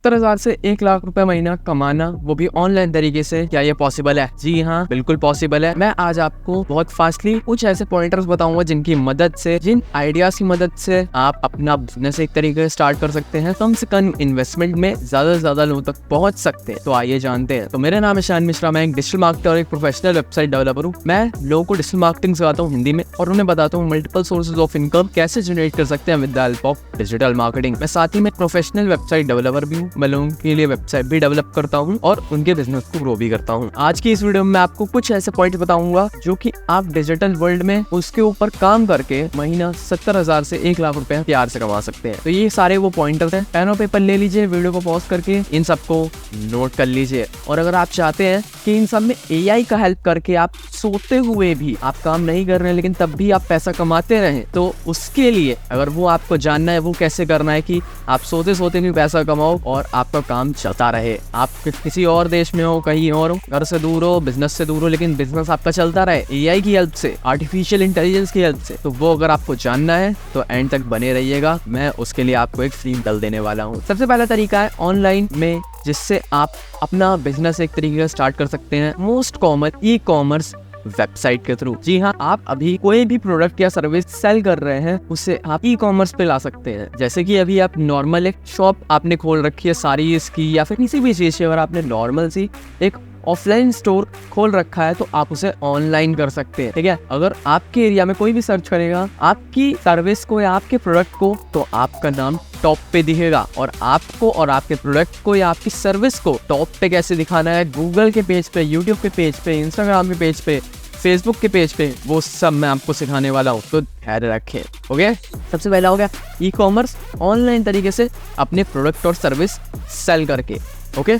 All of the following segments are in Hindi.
70,000 से 1 लाख रुपए महीना कमाना, वो भी ऑनलाइन तरीके से, क्या ये पॉसिबल है? जी हाँ, बिल्कुल पॉसिबल है। मैं आज आपको बहुत फास्टली कुछ ऐसे पॉइंटर्स बताऊंगा जिनकी मदद से, जिन आइडियाज की मदद से आप अपना बिजनेस एक तरीके से स्टार्ट कर सकते हैं, कम से कम इन्वेस्टमेंट में ज्यादा से ज्यादा लोगों तक पहुंच सकते हैं। तो आइए जानते हैं। तो मेरा नाम है ईशान मिश्रा, मैं एक डिजिटल मार्केटर और एक प्रोफेशनल वेबसाइट डेवलपर हूँ। मैं लोगों को डिजिटल मार्केटिंग सिखाता हूँ हिंदी में, और उन्हें बताता हूँ मल्टीपल सोर्सेज ऑफ इनकम कैसे जनरेट कर सकते हैं with the help of digital marketing. मैं साथ ही में प्रोफेशनल वेबसाइट डेवलपर भी हूँ। मैं लोगों के लिए वेबसाइट भी डेवलप करता हूँ और उनके बिजनेस को ग्रो भी करता हूँ। आज की इस वीडियो में मैं आपको कुछ ऐसे पॉइंट बताऊंगा जो कि आप डिजिटल वर्ल्ड में उसके ऊपर काम करके महीना 70,000 से 1 लाख रुपए प्यार से कमा सकते हैं। तो ये सारे वो पॉइंटर्स हैं। पेन और पेपर ले लीजिए, वीडियो को पॉज करके इन सबको नोट कर लीजिए। और अगर आप चाहते हैं कि इन सब में एआई का हेल्प करके आप सोते हुए भी, आप काम नहीं कर रहे हैं लेकिन तब भी आप पैसा कमाते रहें, तो उसके लिए अगर वो आपको जानना है वो कैसे करना है कि आप सोते सोते भी पैसा कमाओ और आपका काम चलता रहे। आप किसी और देश में हो, कहीं और हो, घर से दूर हो, बिजनेस से दूर हो, लेकिन बिजनेस आपका चलता रहे एआई की हेल्प से, आर्टिफिशियल इंटेलिजेंस की हेल्प से। तो वो अगर आपको जानना है तो एंड तक बने रहिएगा। मैं उसके लिए आपको एक फ्री डल देने वाला हूँ। सबसे पहला तरीका है ऑनलाइन में जिससे आप अपना बिजनेस एक तरीके से स्टार्ट कर सकते हैं, most common e commerce website के थ्रू। जी हाँ, आप अभी कोई भी प्रोडक्ट या सर्विस सेल कर रहे हैं उसे आप ई कॉमर्स पे ला सकते हैं। जैसे कि अभी आप नॉर्मल एक शॉप आपने खोल रखी है साड़ीज की या फिर किसी भी चीज की, अगर आपने नॉर्मल सी एक ऑफलाइन स्टोर खोल रखा है तो आप उसे ऑनलाइन कर सकते हैं। ठीक है, अगर आपके एरिया में कोई भी सर्च करेगा आपकी सर्विस को या आपके प्रोडक्ट को, तो आपका नाम टॉप पे दिखेगा। और आपको और आपके प्रोडक्ट को या आपकी सर्विस को टॉप पे कैसे दिखाना है, गूगल के पेज पे, यूट्यूब के पेज पे, इंस्टाग्राम के पेज पे, फेसबुक के पेज पे, वो सब मैं आपको सिखाने वाला हूँ। तो ध्यान रखें। ओके, सबसे पहला हो गया ई कॉमर्स, ऑनलाइन तरीके से अपने प्रोडक्ट और सर्विस सेल करके। ओके,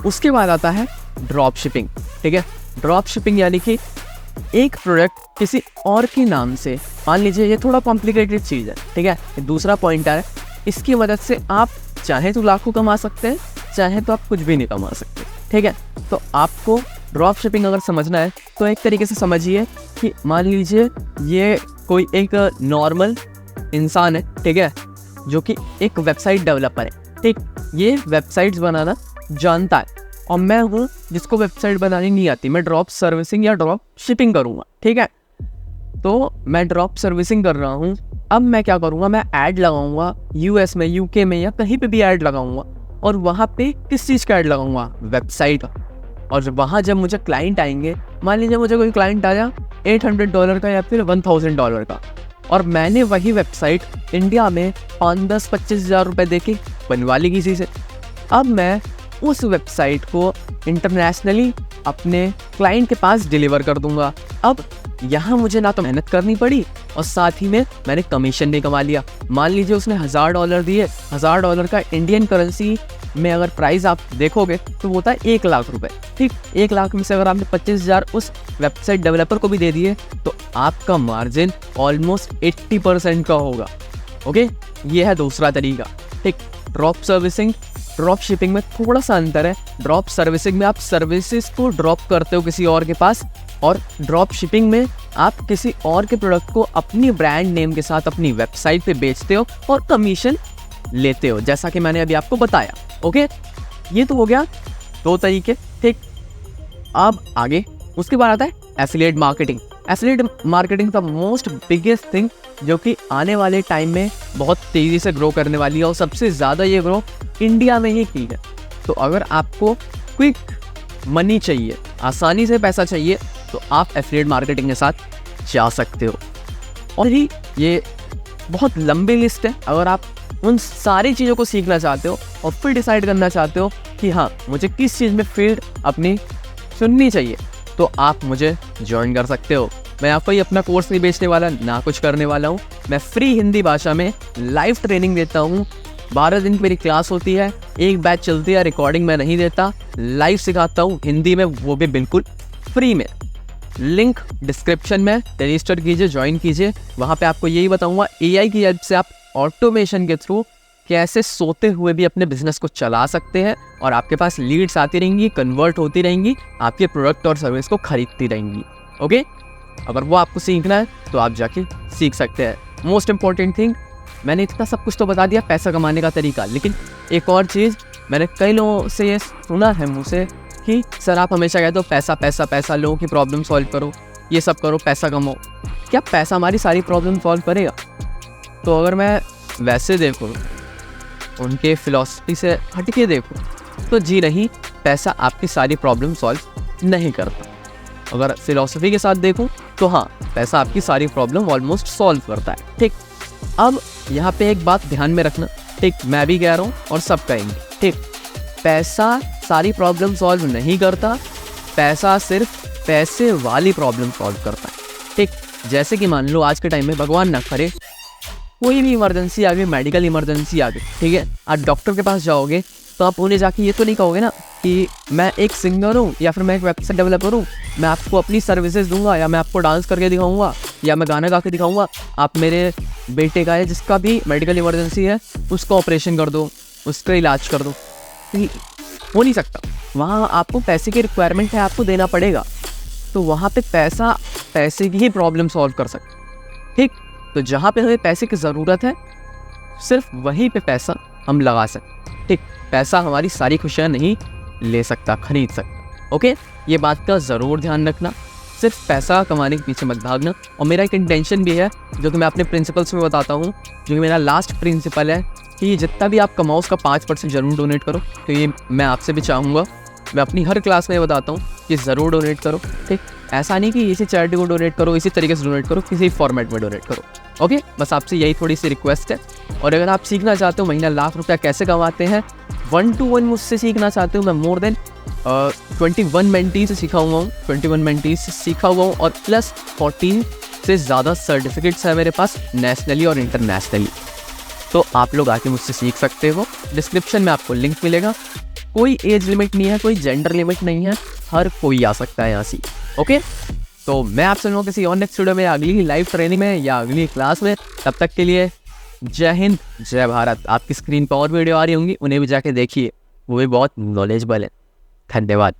उसके बाद आता है ड्रॉप शिपिंग। ठीक है, ड्रॉप शिपिंग यानी कि एक प्रोडक्ट किसी और के नाम से, मान लीजिए ये थोड़ा कॉम्प्लिकेटेड चीज़ है। ठीक है, दूसरा पॉइंट है, इसकी मदद से आप चाहे तो लाखों कमा सकते हैं, चाहे तो आप कुछ भी नहीं कमा सकते। ठीक है, तो आपको ड्रॉप शिपिंग अगर समझना है तो एक तरीके से समझिए कि मान लीजिए ये कोई एक नॉर्मल इंसान है, ठीक है, जो कि एक वेबसाइट डेवलपर है। ठीक, ये वेबसाइट्स बनाना जानता है और मैं हूँ जिसको वेबसाइट बनानी नहीं आती। मैं ड्रॉप सर्विसिंग या ड्रॉप शिपिंग करूँगा। ठीक है, तो मैं ड्रॉप सर्विसिंग कर रहा हूँ। अब मैं क्या करूँगा, मैं ऐड लगाऊंगा यूएस में, यूके में या कहीं पे भी ऐड लगाऊंगा, और वहाँ पे किस चीज़ का ऐड लगाऊंगा, वेबसाइट। और वहाँ जब मुझे क्लाइंट आएंगे, मान लीजिए मुझे कोई क्लाइंट आया $800 का या फिर $1,000 का, और मैंने वही वेबसाइट इंडिया में 5, 10, 25 हज़ार रुपये दे के बनवा ली किसी से। अब मैं उस वेबसाइट को इंटरनेशनली अपने क्लाइंट के पास डिलीवर कर दूंगा। अब यहाँ मुझे ना तो मेहनत करनी पड़ी और साथ ही में मैंने कमीशन भी कमा लिया। मान लीजिए उसने $1,000 दिए, $1,000 का इंडियन करेंसी में अगर प्राइस आप देखोगे तो वो होता है 1 लाख रुपए। ठीक, 1 लाख में से अगर आपने 25,000 उस वेबसाइट डेवलपर को भी दे दिए तो आपका मार्जिन ऑलमोस्ट 80% का होगा। ओके, ये है दूसरा तरीका। ठीक, ड्रॉप सर्विसिंग, ड्रॉप शिपिंग में थोड़ा सा अंतर है। ड्रॉप सर्विसिंग में आप सर्विसेज को ड्रॉप करते हो किसी और के पास, और ड्रॉप शिपिंग में आप किसी और के प्रोडक्ट को अपनी ब्रांड नेम के साथ अपनी वेबसाइट पे बेचते हो और कमीशन लेते हो, जैसा कि मैंने अभी आपको बताया। ओके, ये तो हो गया 2 तरीके। ठीक, अब आगे उसके बाद आता है एफिलिएट मार्केटिंग। एफिलिएट मार्केटिंग का मोस्ट बिगेस्ट थिंग जो कि आने वाले टाइम में बहुत तेज़ी से ग्रो करने वाली है, और सबसे ज़्यादा ये ग्रो इंडिया में ही की है। तो अगर आपको क्विक मनी चाहिए, आसानी से पैसा चाहिए, तो आप एफिलिएट मार्केटिंग के साथ जा सकते हो। और ये बहुत लंबी लिस्ट है। अगर आप उन सारी चीज़ों को सीखना चाहते हो और फिर डिसाइड करना चाहते हो कि हाँ मुझे किस चीज़ में फील्ड अपनी चुननी चाहिए, तो आप मुझे ज्वाइन कर सकते हो। मैं आपको ये अपना कोर्स नहीं बेचने वाला, ना कुछ करने वाला हूँ। मैं फ्री हिंदी भाषा में लाइव ट्रेनिंग देता हूँ। 12 दिन की मेरी क्लास होती है, एक बैच चलती है, रिकॉर्डिंग मैं नहीं देता, लाइव सिखाता हूँ हिंदी में, वो भी बिल्कुल फ्री में। लिंक डिस्क्रिप्शन में, रजिस्टर कीजिए, ज्वाइन कीजिए। वहाँ पे आपको यही बताऊँगा एआई की हेल्प से आप ऑटोमेशन के थ्रू कैसे सोते हुए भी अपने बिजनेस को चला सकते हैं, और आपके पास लीड्स आती रहेंगी, कन्वर्ट होती रहेंगी, आपके प्रोडक्ट और सर्विस को खरीदती रहेंगी। ओके, अगर वो आपको सीखना है तो आप जाके सीख सकते हैं। मोस्ट इंपॉर्टेंट थिंग, मैंने इतना सब कुछ तो बता दिया पैसा कमाने का तरीका, लेकिन एक और चीज़, मैंने कई लोगों से ये सुना है मुँह से कि सर आप हमेशा कहते हो पैसा पैसा पैसा, लोगों की प्रॉब्लम सॉल्व करो, ये सब करो, पैसा कमाओ। क्या पैसा हमारी सारी प्रॉब्लम सॉल्व करेगा? तो अगर मैं वैसे देखूँ, उनके फिलॉसफी से हट के देखूँ, तो जी नहीं, पैसा आपकी सारी प्रॉब्लम सॉल्व नहीं करता। अगर फिलॉसफी के साथ देखूँ तो हाँ, पैसा आपकी सारी प्रॉब्लम ऑलमोस्ट सॉल्व करता है। ठीक, अब यहाँ पे एक बात ध्यान में रखना, ठीक, मैं भी कह रहा हूँ और सब कहेंगे, ठीक, पैसा सारी प्रॉब्लम सॉल्व नहीं करता, पैसा सिर्फ पैसे वाली प्रॉब्लम सॉल्व करता है। ठीक, जैसे कि मान लो आज के टाइम में भगवान ना करे कोई भी इमरजेंसी आ गई, मेडिकल इमरजेंसी आ गई, ठीक है, आप डॉक्टर के पास जाओगे तो आप उन्हें जाके ये तो नहीं कहोगे ना कि मैं एक सिंगर हूँ या फिर मैं एक वेबसाइट डेवलपर हूँ, मैं आपको अपनी सर्विसेज दूंगा, या मैं आपको डांस करके दिखाऊंगा, या मैं गाना गा के दिखाऊंगा, आप मेरे बेटे का है जिसका भी मेडिकल इमरजेंसी है उसका ऑपरेशन कर दो, उसका इलाज कर दो। हो नहीं सकता, वहाँ आपको पैसे की रिक्वायरमेंट है, आपको देना पड़ेगा। तो वहाँ पे पैसा पैसे की ही प्रॉब्लम सॉल्व कर सकता। ठीक, तो जहाँ पे हमें पैसे की ज़रूरत है सिर्फ वहीं पे पैसा हम लगा सकते। ठीक, पैसा हमारी सारी खुशियाँ नहीं ले सकता, खरीद सकता। ओके, ये बात का ज़रूर ध्यान रखना, सिर्फ पैसा कमाने के पीछे मत भागना। और मेरा एक इंटेंशन भी है जो कि मैं अपने प्रिंसिपल्स में बताता हूँ, जो कि मेरा लास्ट प्रिंसिपल है कि जितना भी आप कमाओ उसका 5% ज़रूर डोनेट करो। तो ये मैं आपसे भी चाहूँगा, मैं अपनी हर क्लास में बताता हूँ कि ज़रूर डोनेट करो। ठीक, ऐसा नहीं कि इसी चैरिटी को डोनेट करो, इसी तरीके से डोनेट करो, किसी फॉर्मेट में डोनेट करो। ओके, बस आपसे यही थोड़ी सी रिक्वेस्ट है। और अगर आप सीखना चाहते हो महीना लाख रुपया कैसे कमाते हैं, 1-to-1 मुझसे सीखना चाहते हो, मैं मोर देन 21 मेंटी से सीखा हुआ हूँ, 21 मेंटी से सीखा हुआ हूँ, और प्लस 14 से ज़्यादा सर्टिफिकेट्स है मेरे पास नेशनली और इंटरनेशनली। तो आप लोग आके मुझसे सीख सकते हो, डिस्क्रिप्शन में आपको लिंक मिलेगा। कोई एज लिमिट नहीं है, कोई जेंडर लिमिट नहीं है, हर कोई आ सकता है यहाँ से। ओके, तो मैं आपसे मिलूँगा किसी और नेक्स्ट वीडियो में, अगली लाइव ट्रेनिंग में या अगली क्लास में। तब तक के लिए जय हिंद, जय भारत। आपकी स्क्रीन पर और वीडियो आ रही होंगी, उन्हें भी जाके देखिए, वो भी बहुत नॉलेजेबल है। धन्यवाद।